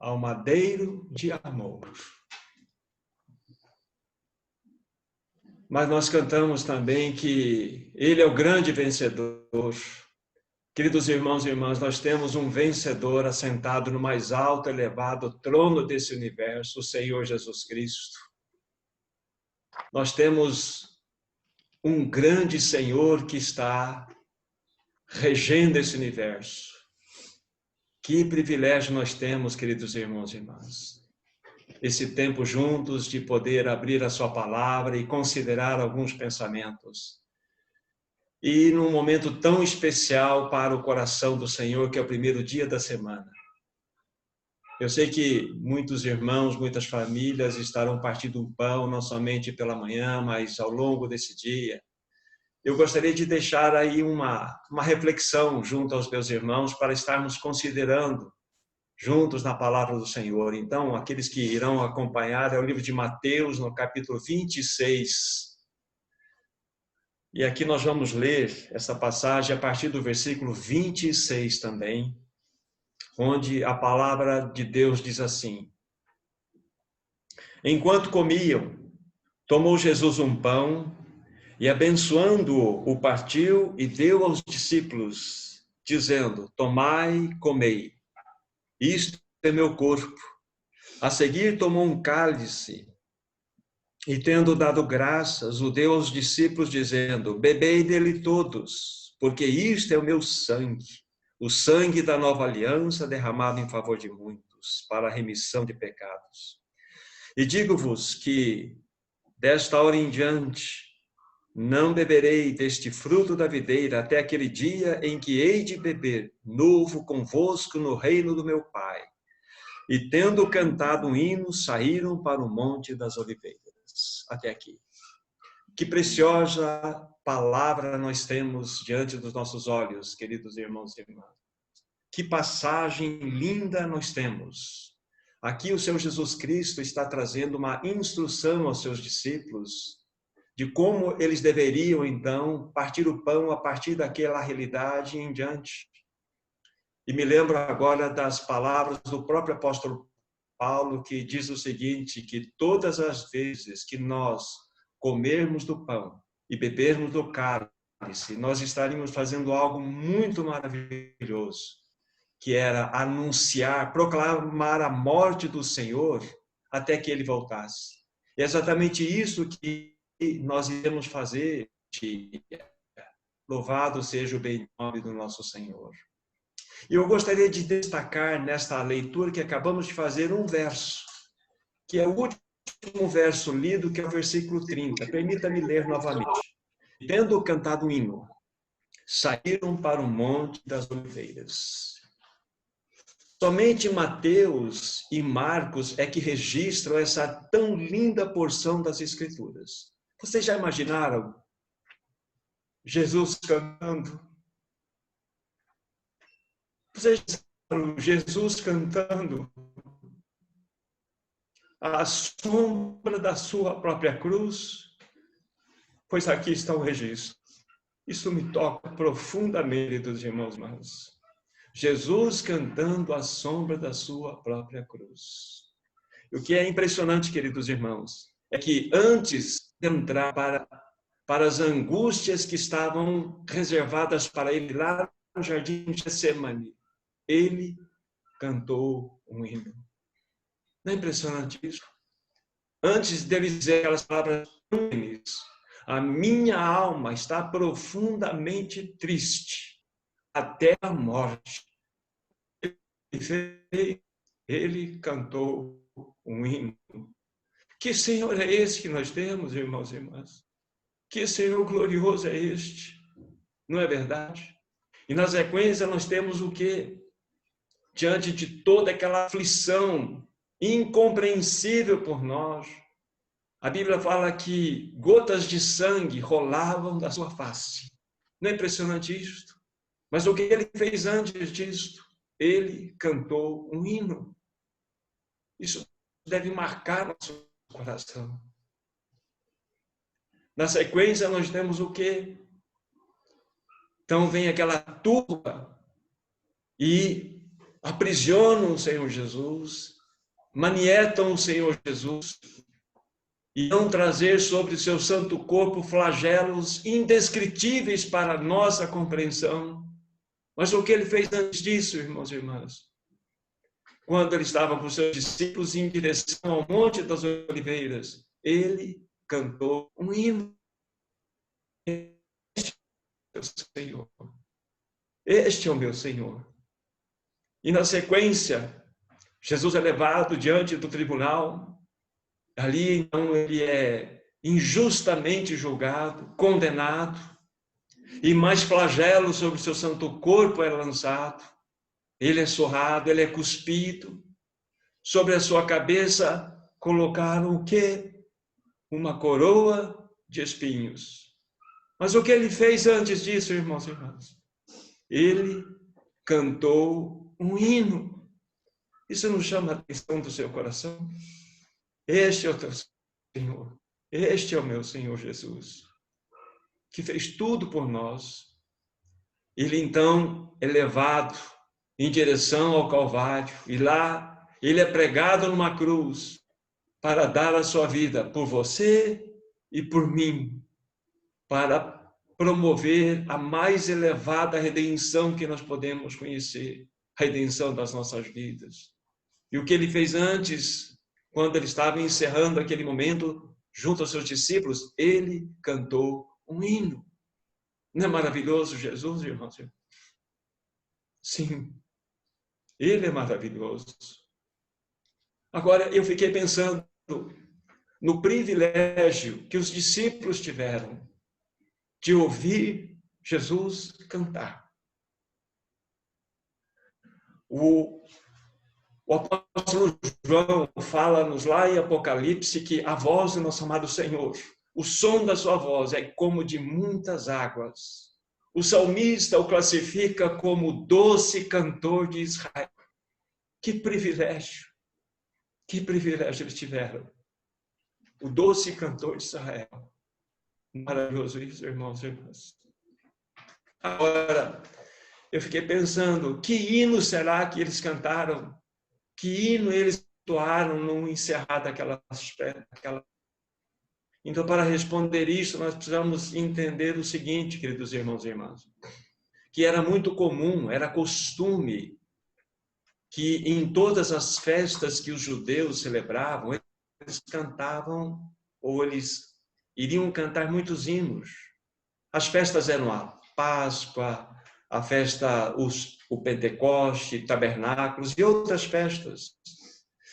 ao madeiro de amor. Mas nós cantamos também que Ele é o grande vencedor. Queridos irmãos e irmãs, nós temos um vencedor assentado no mais alto, elevado trono desse universo, o Senhor Jesus Cristo. Nós temos um grande Senhor que está regendo esse universo. Que privilégio nós temos, queridos irmãos e irmãs. Esse tempo juntos de poder abrir a sua palavra e considerar alguns pensamentos. E num momento tão especial para o coração do Senhor, que é o primeiro dia da semana. Eu sei que muitos irmãos, muitas famílias estarão partindo o pão, não somente pela manhã, mas ao longo desse dia. Eu gostaria de deixar aí uma reflexão junto aos meus irmãos para estarmos considerando juntos na palavra do Senhor. Então, aqueles que irão acompanhar é o livro de Mateus, no capítulo 26. E aqui nós vamos ler essa passagem a partir do versículo 26 também, onde a palavra de Deus diz assim: Enquanto comiam, tomou Jesus um pão e, abençoando-o, o partiu e deu aos discípulos, dizendo: Tomai, comei, isto é meu corpo. A seguir tomou um cálice e, tendo dado graças, o deu aos discípulos, dizendo: Bebei dele todos, porque isto é o meu sangue, o sangue da nova aliança derramado em favor de muitos, para a remissão de pecados. E digo-vos que, desta hora em diante, não beberei deste fruto da videira até aquele dia em que hei de beber novo convosco no reino do meu Pai. E tendo cantado um hino, saíram para o Monte das Oliveiras. Até aqui. Que preciosa palavra nós temos diante dos nossos olhos, queridos irmãos e irmãs. Que passagem linda nós temos. Aqui o Senhor Jesus Cristo está trazendo uma instrução aos seus discípulos de como eles deveriam, então, partir o pão a partir daquela realidade em diante. E me lembro agora das palavras do próprio apóstolo Paulo, que diz o seguinte, que todas as vezes que nós comermos do pão e bebermos do cálice, nós estaríamos fazendo algo muito maravilhoso, que era anunciar, proclamar a morte do Senhor até que ele voltasse. E é exatamente isso que nós iremos fazer. Louvado seja o bem nome do nosso Senhor. E eu gostaria de destacar nesta leitura que acabamos de fazer um verso, que é o último verso lido, que é o versículo 30. Permita-me ler novamente. Tendo cantado um hino, saíram para o Monte das Oliveiras. Somente Mateus e Marcos é que registram essa tão linda porção das Escrituras. Vocês já imaginaram Jesus cantando? Vocês já imaginaram Jesus cantando à sombra da sua própria cruz? Pois aqui está o registro. Isso me toca profundamente, dos irmãos e irmãs. Jesus cantando à sombra da sua própria cruz. E o que é impressionante, queridos irmãos, é que antes de entrar para as angústias que estavam reservadas para ele lá no jardim de Getsemane, ele cantou um hino. Não é impressionante isso? Antes dele dizer aquelas palavras, a minha alma está profundamente triste até a morte. Ele cantou um hino. Que Senhor é esse que nós temos, irmãos e irmãs? Que Senhor glorioso é este? Não é verdade? E na sequência nós temos o quê? Diante de toda aquela aflição incompreensível por nós, a Bíblia fala que gotas de sangue rolavam da sua face. Não é impressionante isto? Mas o que ele fez antes disto? Ele cantou um hino. Isso deve marcar nosso coração. Na sequência, nós temos o quê? Então vem aquela turba e aprisionam o Senhor Jesus, manietam o Senhor Jesus, e não trazer sobre o seu santo corpo flagelos indescritíveis para a nossa compreensão. Mas o que ele fez antes disso, irmãos e irmãs? Quando ele estava com seus discípulos em direção ao Monte das Oliveiras, ele cantou um hino. Este é o Senhor. Este é o meu Senhor. E na sequência, Jesus é levado diante do tribunal. Ali, então, ele é injustamente julgado, condenado, e mais flagelo sobre o seu santo corpo é lançado. Ele é surrado, ele é cuspido. Sobre a sua cabeça colocaram o quê? Uma coroa de espinhos. Mas o que ele fez antes disso, irmãos e irmãs? Ele cantou um hino. Isso não chama a atenção do seu coração? Este é o teu Senhor. Este é o meu Senhor Jesus, que fez tudo por nós. Ele então é levado em direção ao Calvário, e lá ele é pregado numa cruz para dar a sua vida por você e por mim, para promover a mais elevada redenção que nós podemos conhecer, a redenção das nossas vidas. E o que ele fez antes, quando ele estava encerrando aquele momento junto aos seus discípulos, ele cantou um hino. Não é maravilhoso Jesus, irmãos? Sim, ele é maravilhoso. Agora, eu fiquei pensando no privilégio que os discípulos tiveram de ouvir Jesus cantar. O apóstolo João fala-nos lá em Apocalipse que a voz do nosso amado Senhor, o som da sua voz é como de muitas águas. O salmista o classifica como doce cantor de Israel. Que privilégio eles tiveram. O doce cantor de Israel. Maravilhoso isso, irmãos e irmãs. Agora, eu fiquei pensando, que hino será que eles cantaram? Que hino eles entoaram no encerrar daquela... Então, para responder isso, nós precisamos entender o seguinte, queridos irmãos e irmãs, que era muito comum, era costume, que em todas as festas que os judeus celebravam, eles cantavam, ou eles iriam cantar muitos hinos. As festas eram a Páscoa, a festa, o Pentecoste, Tabernáculos e outras festas.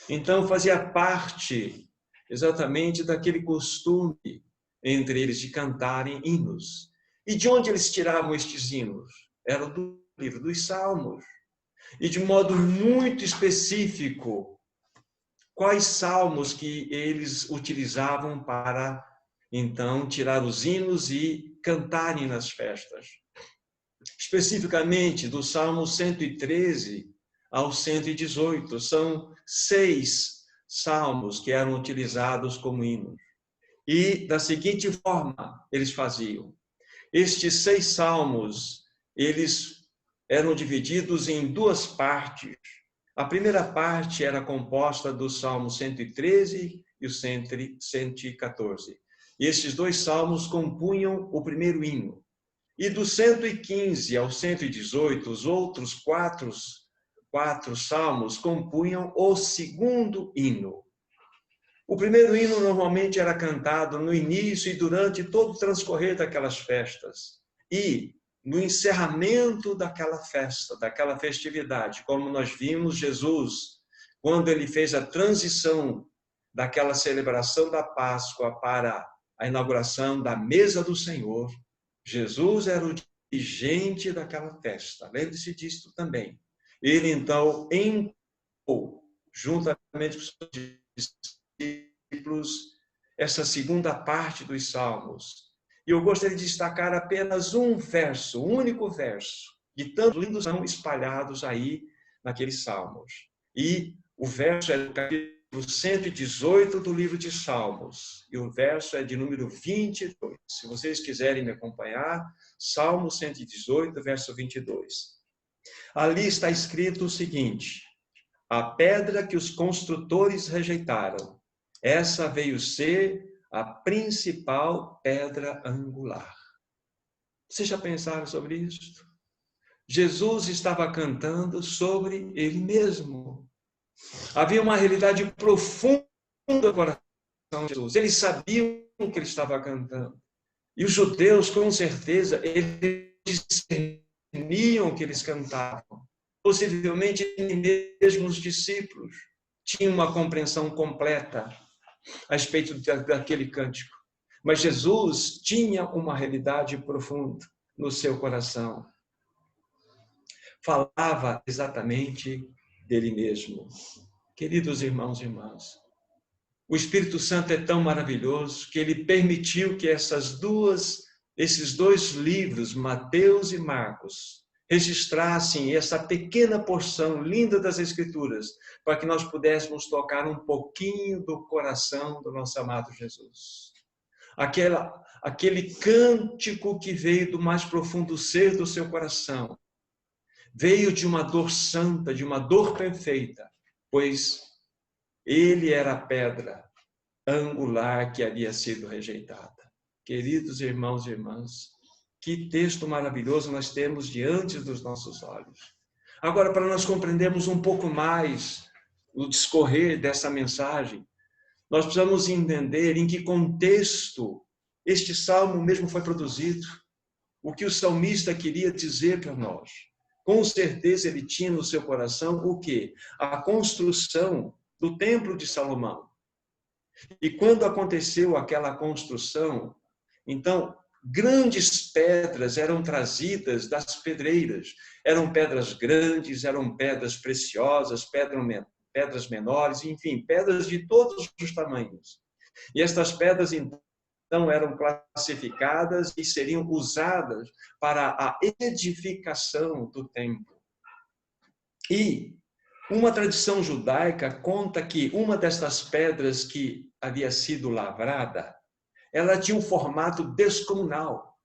Então, fazia parte exatamente daquele costume entre eles de cantarem hinos. E de onde eles tiravam estes hinos? Era do livro dos Salmos. E de modo muito específico, quais salmos que eles utilizavam para, então, tirar os hinos e cantarem nas festas. Especificamente, do Salmo 113 ao 118, são 6 salmos que eram utilizados como hinos. E da seguinte forma eles faziam. Estes 6 salmos, eles eram divididos em 2 partes. A primeira parte era composta do Salmo 113 e o 114. E estes 2 salmos compunham o primeiro hino. E do 115 ao 118, os outros 4 salmos compunham o segundo hino. O primeiro hino normalmente era cantado no início e durante todo o transcorrer daquelas festas. E no encerramento daquela festa, daquela festividade, como nós vimos Jesus, quando ele fez a transição daquela celebração da Páscoa para a inauguração da mesa do Senhor, Jesus era o dirigente daquela festa. Lembre-se disso também. Ele, então, juntamente com os discípulos, essa segunda parte dos Salmos. E eu gostaria de destacar apenas um verso, um único verso, de tantos lindos são espalhados aí naqueles Salmos. E o verso é do capítulo 118 do livro de Salmos. E o verso é de número 22. Se vocês quiserem me acompanhar, Salmo 118, verso 22. Ali está escrito o seguinte: a pedra que os construtores rejeitaram, essa veio ser a principal pedra angular. Vocês já pensaram sobre isso? Jesus estava cantando sobre ele mesmo. Havia uma realidade profunda no coração de Jesus. Eles sabiam o que ele estava cantando. E os judeus, com certeza, eles discerniam o que eles cantavam. Possivelmente, mesmo os discípulos tinham uma compreensão completa a respeito daquele cântico. Mas Jesus tinha uma realidade profunda no seu coração. Falava exatamente dele mesmo. Queridos irmãos e irmãs, o Espírito Santo é tão maravilhoso que ele permitiu que esses dois livros, Mateus e Marcos, registrassem essa pequena porção linda das Escrituras, para que nós pudéssemos tocar um pouquinho do coração do nosso amado Jesus. Aquele cântico que veio do mais profundo ser do seu coração, veio de uma dor santa, de uma dor perfeita, pois ele era a pedra angular que havia sido rejeitada. Queridos irmãos e irmãs, que texto maravilhoso nós temos diante dos nossos olhos. Agora, para nós compreendermos um pouco mais o discorrer dessa mensagem, nós precisamos entender em que contexto este salmo mesmo foi produzido, o que o salmista queria dizer para nós. Com certeza ele tinha no seu coração o quê? A construção do Templo de Salomão. E quando aconteceu aquela construção, então, grandes pedras eram trazidas das pedreiras. Eram pedras grandes, eram pedras preciosas, pedras menores, enfim, pedras de todos os tamanhos. E estas pedras, então, eram classificadas e seriam usadas para a edificação do templo. E uma tradição judaica conta que uma destas pedras que havia sido lavrada, ela tinha um formato descomunal.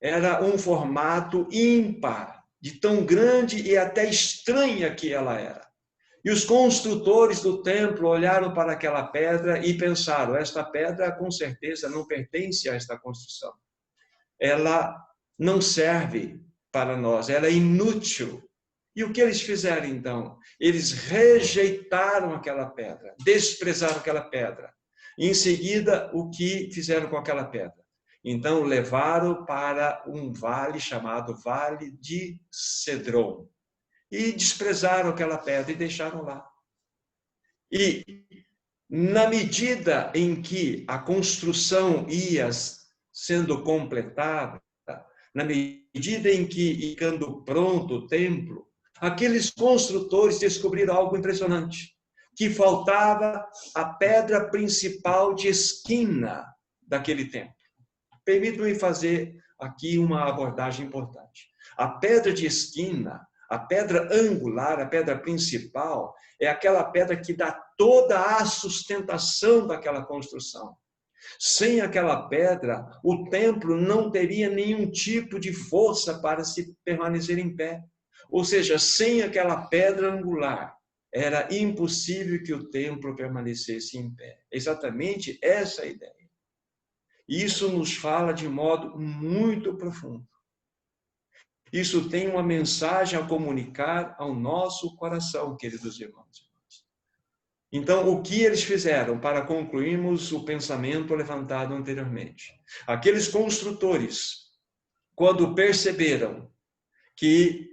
Era um formato ímpar, de tão grande e até estranha que ela era. E os construtores do templo olharam para aquela pedra e pensaram: esta pedra com certeza não pertence a esta construção. Ela não serve para nós, ela é inútil. E o que eles fizeram então? Eles rejeitaram aquela pedra, desprezaram aquela pedra. Em seguida, o que fizeram com aquela pedra? Então, levaram para um vale chamado Vale de Cedron. E desprezaram aquela pedra e deixaram lá. E, na medida em que a construção ia sendo completada, na medida em que ia ficando pronto o templo, aqueles construtores descobriram algo impressionante, que faltava a pedra principal de esquina daquele templo. Permitam-me fazer aqui uma abordagem importante. A pedra de esquina, a pedra angular, a pedra principal, é aquela pedra que dá toda a sustentação daquela construção. Sem aquela pedra, o templo não teria nenhum tipo de força para se permanecer em pé. Ou seja, sem aquela pedra angular, era impossível que o templo permanecesse em pé. Exatamente essa é a ideia. Isso nos fala de modo muito profundo. Isso tem uma mensagem a comunicar ao nosso coração, queridos irmãos. Então, o que eles fizeram para concluirmos o pensamento levantado anteriormente? Aqueles construtores, quando perceberam que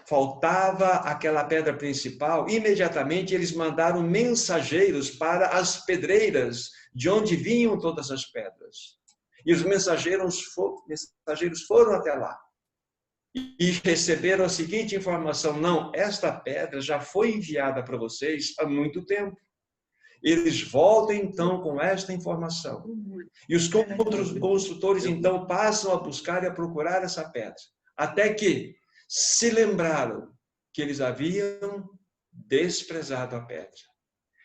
faltava aquela pedra principal, imediatamente eles mandaram mensageiros para as pedreiras de onde vinham todas as pedras. E os mensageiros foram até lá e receberam a seguinte informação: não, esta pedra já foi enviada para vocês há muito tempo. Eles voltam então com esta informação. E os construtores então passam a buscar e a procurar essa pedra, até que se lembraram que eles haviam desprezado a pedra.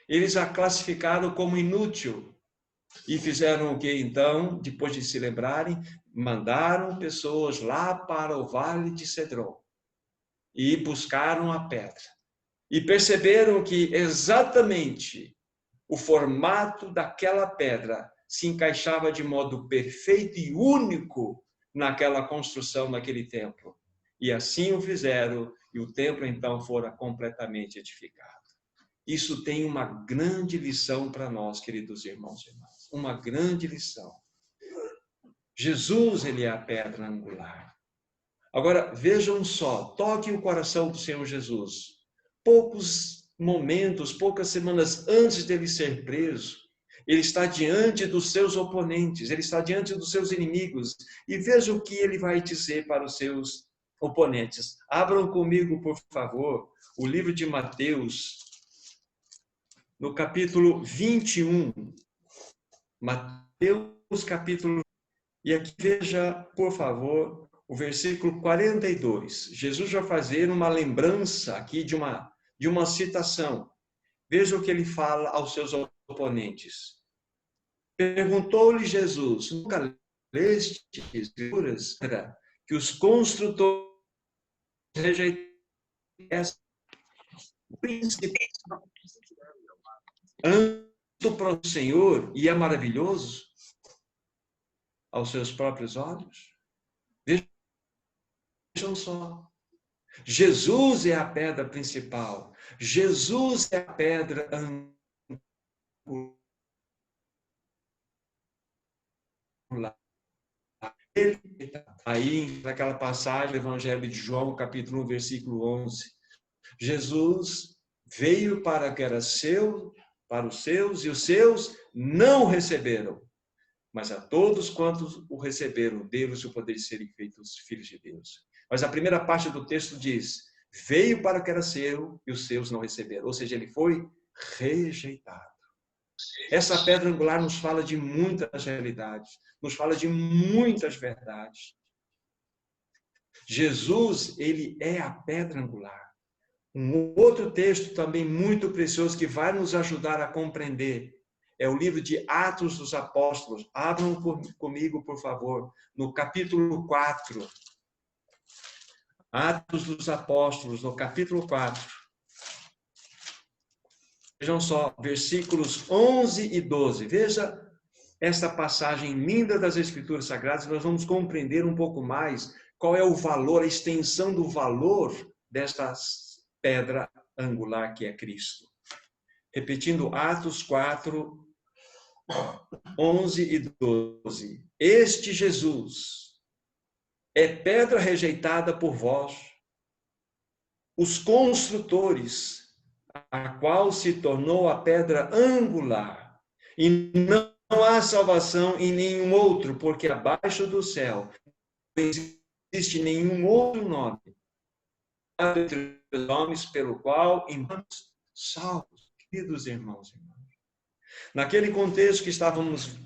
Eles a classificaram como inútil. E fizeram o que então? Depois de se lembrarem, mandaram pessoas lá para o Vale de Cedron. e buscaram a pedra. E perceberam que exatamente o formato daquela pedra se encaixava de modo perfeito e único naquela construção, naquele templo. E assim o fizeram, e o templo então fora completamente edificado. Isso tem uma grande lição para nós, queridos irmãos e irmãs. Uma grande lição. Jesus, ele é a pedra angular. Agora, vejam só, toque o coração do Senhor Jesus. Poucos momentos, poucas semanas antes dele ser preso, ele está diante dos seus oponentes, ele está diante dos seus inimigos. E veja o que ele vai dizer para os seus oponentes. Abram comigo, por favor, o livro de Mateus, no capítulo 21. Mateus, capítulo... E aqui veja, por favor, o versículo 42. Jesus vai fazer uma lembrança aqui de uma citação. Veja o que ele fala aos seus oponentes. Perguntou-lhe Jesus: nunca leste escrituras que os construtores rejeitaram o príncipe anto para o Senhor e é maravilhoso aos seus próprios olhos? Vejam só. Jesus é a pedra principal. Jesus é a pedra angular. Aí, naquela passagem do Evangelho de João, capítulo 1, versículo 11, Jesus veio para que era seu, para os seus, e os seus não receberam. Mas a todos quantos o receberam, deu-lhes o poder de serem feitos filhos de Deus. Mas a primeira parte do texto diz: veio para o que era seu e os seus não receberam. Ou seja, ele foi rejeitado. Essa pedra angular nos fala de muitas realidades, nos fala de muitas verdades. Jesus, ele é a pedra angular. Um outro texto também muito precioso que vai nos ajudar a compreender é o livro de Atos dos Apóstolos. Abram comigo, por favor, no capítulo 4. Atos dos Apóstolos, no capítulo 4. Vejam só, versículos 11 e 12. Veja esta passagem linda das Escrituras Sagradas, nós vamos compreender um pouco mais qual é o valor, a extensão do valor desta pedra angular que é Cristo. Repetindo, Atos 4, 11 e 12. Este Jesus é pedra rejeitada por vós, os construtores, a qual se tornou a pedra angular, e não há salvação em nenhum outro, porque abaixo do céu não existe nenhum outro nome entre os homens pelo qual somos salvos. Queridos irmãos e irmãs, naquele contexto que estávamos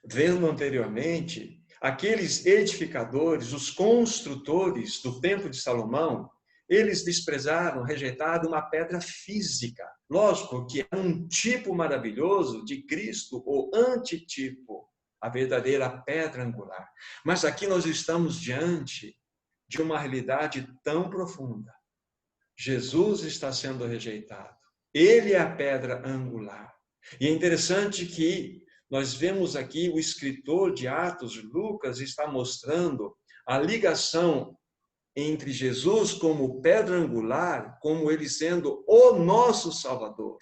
vendo anteriormente, aqueles edificadores, os construtores do Templo de Salomão, eles desprezaram, rejeitaram uma pedra física. Lógico que é um tipo maravilhoso de Cristo, o antitipo, a verdadeira pedra angular. Mas aqui nós estamos diante de uma realidade tão profunda. Jesus está sendo rejeitado. Ele é a pedra angular. E é interessante que nós vemos aqui o escritor de Atos, Lucas, está mostrando a ligação entre Jesus como pedra angular, como ele sendo o nosso Salvador.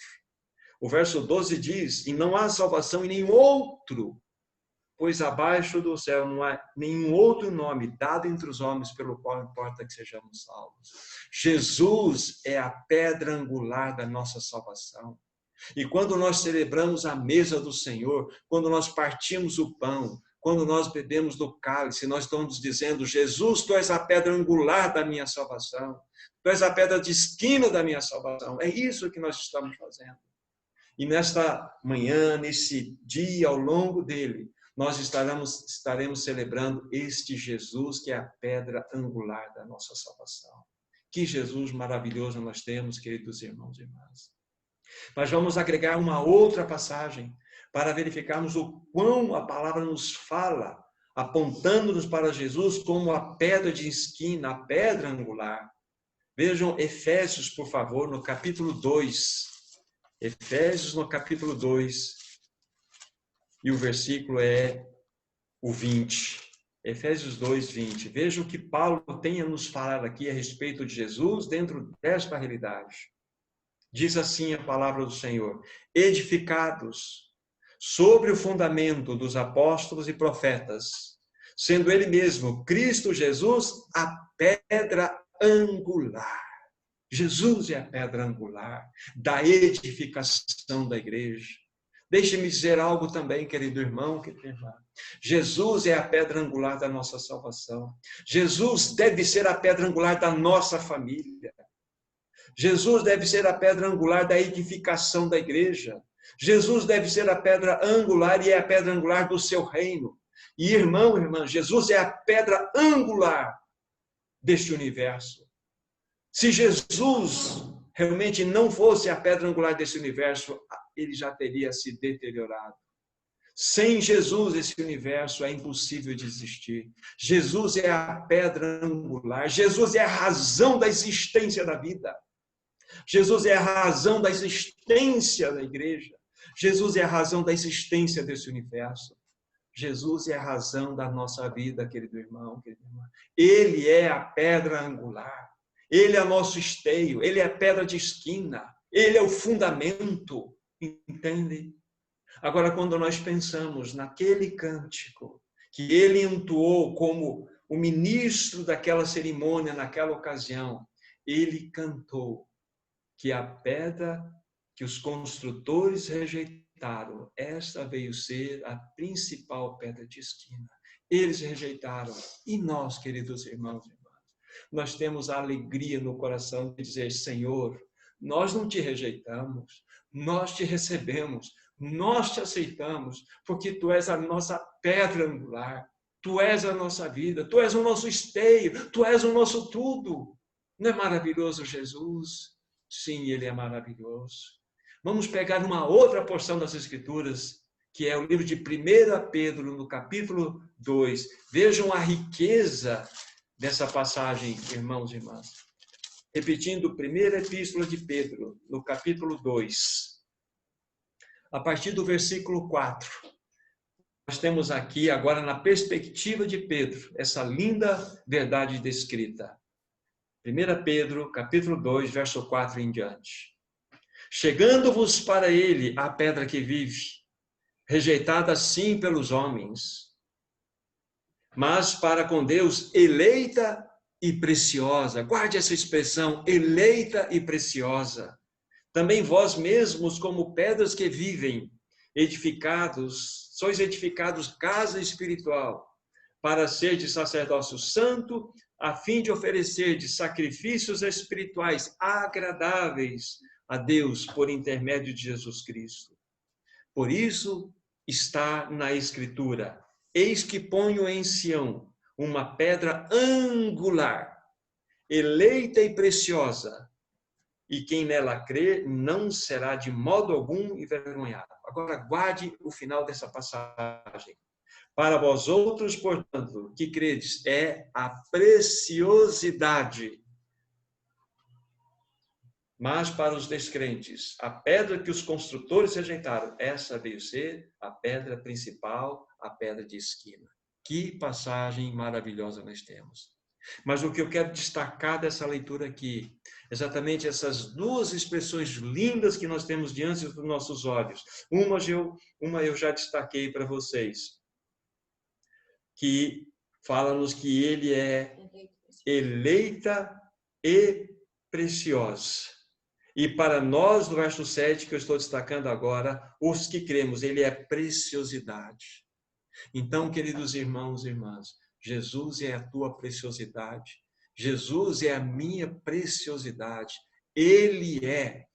O verso 12 diz: e não há salvação em nenhum outro, pois abaixo do céu não há nenhum outro nome dado entre os homens pelo qual importa que sejamos salvos. Jesus é a pedra angular da nossa salvação. E quando nós celebramos a mesa do Senhor, quando nós partimos o pão, quando nós bebemos do cálice, nós estamos dizendo: Jesus, tu és a pedra angular da minha salvação, tu és a pedra de esquina da minha salvação. É isso que nós estamos fazendo. E nesta manhã, nesse dia, ao longo dele, nós estaremos celebrando este Jesus que é a pedra angular da nossa salvação. Que Jesus maravilhoso nós temos, queridos irmãos e irmãs. Mas vamos agregar uma outra passagem para verificarmos o quão a palavra nos fala, apontando-nos para Jesus como a pedra de esquina, a pedra angular. Vejam Efésios, por favor, no capítulo 2. Efésios, no capítulo 2. E o versículo é o 20. Efésios 2, 20. Vejam o que Paulo tem a nos falar aqui a respeito de Jesus dentro desta realidade. Diz assim a palavra do Senhor: edificados sobre o fundamento dos apóstolos e profetas, sendo ele mesmo, Cristo Jesus, a pedra angular. Jesus é a pedra angular da edificação da igreja. Deixe-me dizer algo também, querido irmão, querida irmã. Jesus é a pedra angular da nossa salvação. Jesus deve ser a pedra angular da nossa família. Jesus deve ser a pedra angular da edificação da igreja. Jesus deve ser a pedra angular e é a pedra angular do seu reino. E irmão, irmã, Jesus é a pedra angular deste universo. Se Jesus realmente não fosse a pedra angular desse universo, ele já teria se deteriorado. Sem Jesus, esse universo é impossível de existir. Jesus é a pedra angular. Jesus é a razão da existência da vida. Jesus é a razão da existência da igreja. Jesus é a razão da existência desse universo. Jesus é a razão da nossa vida, querido irmão, querida irmã. Ele é a pedra angular. Ele é nosso esteio. Ele é a pedra de esquina. Ele é o fundamento. Entende? Agora, quando nós pensamos naquele cântico que ele entoou como o ministro daquela cerimônia naquela ocasião, ele cantou que a pedra que os construtores rejeitaram, esta veio ser a principal pedra de esquina. Eles rejeitaram. E nós, queridos irmãos e irmãs, nós temos a alegria no coração de dizer: Senhor, nós não te rejeitamos, nós te recebemos, nós te aceitamos, porque tu és a nossa pedra angular, tu és a nossa vida, tu és o nosso esteio, tu és o nosso tudo. Não é maravilhoso Jesus? Sim, ele é maravilhoso. Vamos pegar uma outra porção das Escrituras, que é o livro de 1 Pedro, no capítulo 2. Vejam a riqueza dessa passagem, irmãos e irmãs. Repetindo, primeira epístola de Pedro, no capítulo 2. A partir do versículo 4. Nós temos aqui, agora, na perspectiva de Pedro, essa linda verdade descrita. 1 Pedro, capítulo 2, verso 4 em diante. Chegando-vos para ele a pedra que vive, rejeitada sim pelos homens, mas para com Deus eleita e preciosa. Guarde essa expressão, eleita e preciosa. Também vós mesmos, como pedras que vivem, sois edificados casa espiritual, para ser de sacerdócio santo, a fim de oferecer de sacrifícios espirituais agradáveis a Deus por intermédio de Jesus Cristo. Por isso está na Escritura: eis que ponho em Sião uma pedra angular, eleita e preciosa, e quem nela crer não será de modo algum envergonhado. Agora guarde o final dessa passagem. Para vós outros, portanto, que credes, é a preciosidade. Mas para os descrentes, a pedra que os construtores rejeitaram, essa veio ser a pedra principal, a pedra de esquina. Que passagem maravilhosa nós temos. Mas o que eu quero destacar dessa leitura aqui, exatamente essas duas expressões lindas que nós temos diante dos nossos olhos. Uma eu já destaquei para vocês, que fala-nos que ele é eleita e preciosa. E para nós, no verso 7, que eu estou destacando agora, os que cremos, ele é preciosidade. Então, queridos irmãos e irmãs, Jesus é a tua preciosidade. Jesus é a minha preciosidade. Ele é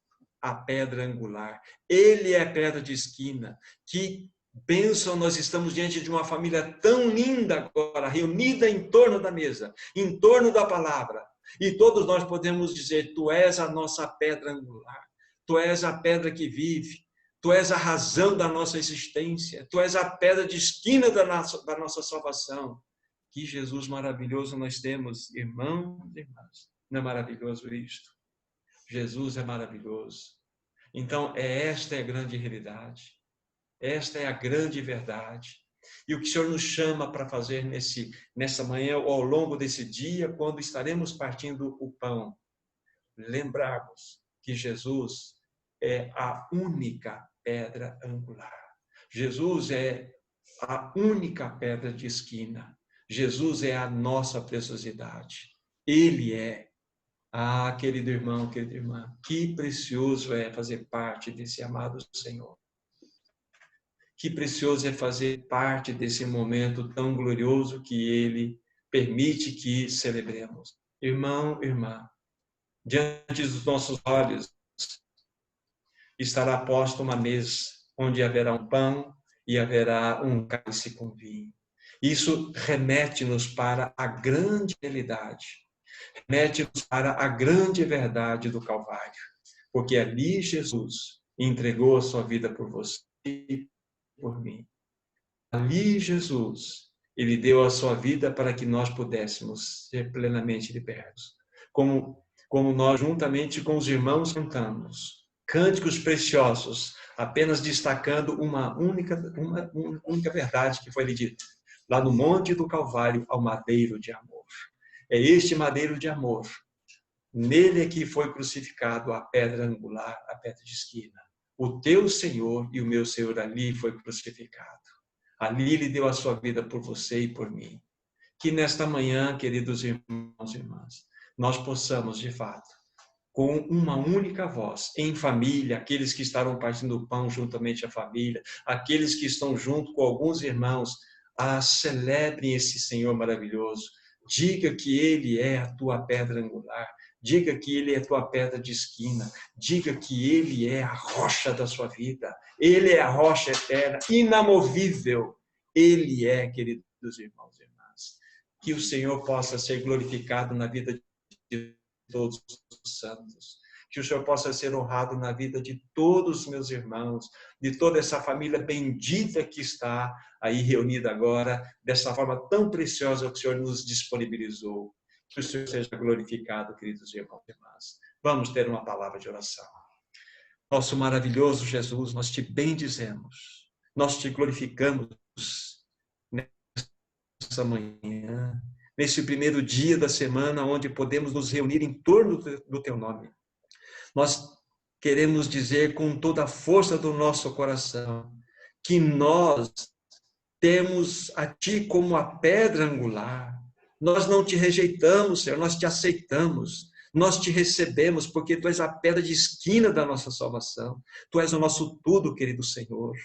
a pedra angular. Ele é a pedra de esquina. Que bênção, nós estamos diante de uma família tão linda agora, reunida em torno da mesa, em torno da palavra. E todos nós podemos dizer: tu és a nossa pedra angular. Tu és a pedra que vive. Tu és a razão da nossa existência. Tu és a pedra de esquina da nossa salvação. Que Jesus maravilhoso nós temos, irmãos e irmãs. Não é maravilhoso isto? Jesus é maravilhoso. Então, esta é a grande realidade. Esta é a grande verdade. E o que o Senhor nos chama para fazer nessa manhã, ou ao longo desse dia, quando estaremos partindo o pão, lembrarmos que Jesus é a única pedra angular. Jesus é a única pedra de esquina. Jesus é a nossa preciosidade. Ele é. Ah, querido irmão, querida irmã, que precioso é fazer parte desse amado Senhor. Que precioso é fazer parte desse momento tão glorioso que Ele permite que celebremos. Irmão, irmã, diante dos nossos olhos estará posta uma mesa onde haverá um pão e haverá um cálice com vinho. Isso remete-nos para a grande realidade, remete-nos para a grande verdade do Calvário, porque ali Jesus entregou a sua vida por você e por mim. Ali Jesus, ele deu a sua vida para que nós pudéssemos ser plenamente libertos. Como nós, juntamente com os irmãos, cantamos cânticos preciosos, apenas destacando uma única verdade que foi lhe dita, lá no Monte do Calvário, ao madeiro de amor. É este madeiro de amor, nele é que foi crucificado a pedra angular, a pedra de esquina. O teu Senhor e o meu Senhor ali foi crucificado. Ali Ele deu a sua vida por você e por mim. Que nesta manhã, queridos irmãos e irmãs, nós possamos, de fato, com uma única voz, em família, aqueles que estarão partindo o pão juntamente à família, aqueles que estão junto com alguns irmãos, celebrem esse Senhor maravilhoso. Diga que Ele é a tua pedra angular. Diga que Ele é a tua pedra de esquina. Diga que Ele é a rocha da sua vida. Ele é a rocha eterna, inamovível. Ele é, queridos irmãos e irmãs. Que o Senhor possa ser glorificado na vida de todos os santos. Que o Senhor possa ser honrado na vida de todos os meus irmãos, de toda essa família bendita que está aí reunida agora, dessa forma tão preciosa que o Senhor nos disponibilizou. Que o Senhor seja glorificado, queridos irmãos e irmãs. Vamos ter uma palavra de oração. Nosso maravilhoso Jesus, nós te bendizemos, nós te glorificamos nessa manhã, nesse primeiro dia da semana, onde podemos nos reunir em torno do teu nome. Nós queremos dizer com toda a força do nosso coração que nós temos a ti como a pedra angular. Nós não te rejeitamos, Senhor, nós te aceitamos. Nós te recebemos porque tu és a pedra de esquina da nossa salvação. Tu és o nosso tudo, querido Senhor.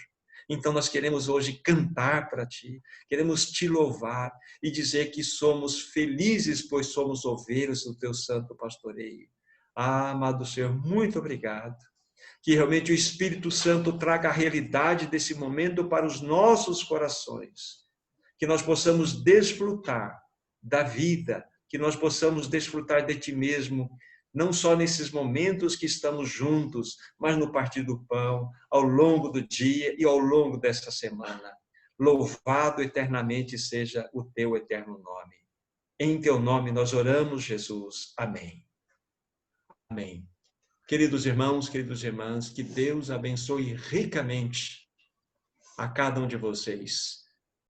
Então nós queremos hoje cantar para ti, queremos te louvar e dizer que somos felizes, pois somos ovelhas do teu santo pastoreio. Ah, amado Senhor, muito obrigado. Que realmente o Espírito Santo traga a realidade desse momento para os nossos corações. Que nós possamos desfrutar da vida, que nós possamos desfrutar de ti mesmo, não só nesses momentos que estamos juntos, mas no partir do pão, ao longo do dia e ao longo dessa semana. Louvado eternamente seja o teu eterno nome. Em teu nome nós oramos, Jesus. Amém. Amém. Queridos irmãos, queridas irmãs, que Deus abençoe ricamente a cada um de vocês.